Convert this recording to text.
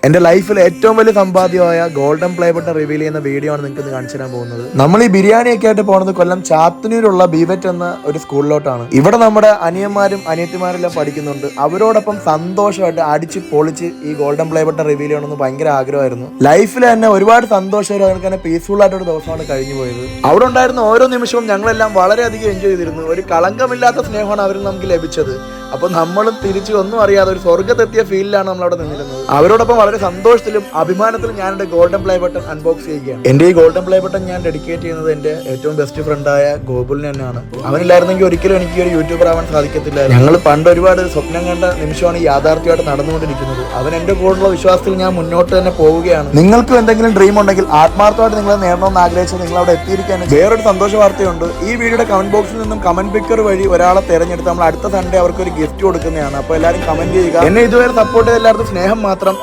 എന്റെ ലൈഫിൽ ഏറ്റവും വലിയ സമ്പാദ്യമായ ഗോൾഡൻ പ്ലേ ബട്ടൺ റിവീൽ ചെയ്യുന്ന വീഡിയോ ആണ് നിങ്ങൾക്ക് കാണിച്ചു തരാൻ പോകുന്നത്. നമ്മൾ ഈ ബിരിയാണിയൊക്കെ ആയിട്ട് പോകുന്നത് കൊല്ലം ചാത്തന്നൂരുള്ള ബിവെറ്റ് എന്ന ഒരു സ്കൂളിലോട്ടാണ്. ഇവിടെ നമ്മുടെ അനിയന്മാരും അനിയത്തിമാരെല്ലാം പഠിക്കുന്നുണ്ട്. അവരോടൊപ്പം സന്തോഷമായിട്ട് അടിച്ച് പൊളിച്ച് ഈ ഗോൾഡൻ പ്ലേ ബട്ടൺ റിവീൽ ചെയ്യണമെന്ന് ഭയങ്കര ആഗ്രഹമായിരുന്നു. ലൈഫിൽ തന്നെ ഒരുപാട് സന്തോഷവും അതിനൊക്കെ തന്നെ പീസ്ഫുൾ ആയിട്ടൊരു ദിവസമാണ് കഴിഞ്ഞു പോയത്. അവിടെ ഉണ്ടായിരുന്ന ഓരോ നിമിഷവും ഞങ്ങളെല്ലാം വളരെയധികം എൻജോയ് ചെയ്തിരുന്നു. ഒരു കളങ്കമില്ലാത്ത സ്നേഹമാണ് അവരിൽ നമുക്ക് ലഭിച്ചത്. അപ്പൊ നമ്മളും തിരിച്ചു ഒന്നും അറിയാതെ ഒരു സ്വർഗ്ഗത്തെത്തിയ ഫീലിലാണ് നമ്മൾ അവിടെ നിന്നിരുന്നത്. അവരോടൊപ്പം വളരെ സന്തോഷത്തിലും അഭിമാനത്തിലും ഞാൻ എന്റെ ഗോൾഡൻ പ്ലേ ബട്ടൺ അൺബോക്സ് ചെയ്യുകയാണ്. എന്റെ ഈ ഗോൾഡൻ പ്ലേ ബട്ടൺ ഞാൻ ഡെഡിക്കേറ്റ് ചെയ്യുന്നത് എന്റെ ഏറ്റവും ബെസ്റ്റ് ഫ്രണ്ടായ ഗോകുലിന് തന്നെയാണ്. അവനില്ലായിരുന്നെങ്കിൽ ഒരിക്കലും എനിക്ക് ഒരു യൂട്യൂബർ ആവാൻ സാധിക്കത്തില്ല. ഞങ്ങൾ പണ്ട് ഒരുപാട് സ്വപ്നം കണ്ട നിമിഷമാണ് യാഥാർത്ഥ്യമായിട്ട് നടന്നുകൊണ്ടിരിക്കുന്നത്. അവൻ എന്റെ കൂടെയുള്ള വിശ്വാസത്തിൽ ഞാൻ മുന്നോട്ട് തന്നെ പോവുകയാണ്. നിങ്ങൾക്കും എന്തെങ്കിലും ഡ്രീം ഉണ്ടെങ്കിൽ ആത്മാർത്ഥമായിട്ട് നിങ്ങൾ നേടണമെന്ന് ആഗ്രഹിച്ചാൽ നിങ്ങൾ അവിടെ എത്തിയിരിക്കാൻ വേറൊരു സന്തോഷ വാർത്തയുണ്ട്. ഈ വീഡിയോയുടെ കമന്റ് ബോക്സിൽ നിന്നും കമന്റ് പിക്കർ വഴി ഒരാളെ തെരഞ്ഞെടുത്ത് നമ്മൾ അടുത്ത സൺഡേ അവർക്ക് ഒരു ഗിഫ്റ്റ് കൊടുക്കുന്നതാണ്. അപ്പോൾ എല്ലാവരും കമന്റ് ചെയ്യുക. എന്നെ ഇതുവരെ സപ്പോർട്ട് ചെയ്ത എല്ലാവർക്കും സ്നേഹം മാത്രം.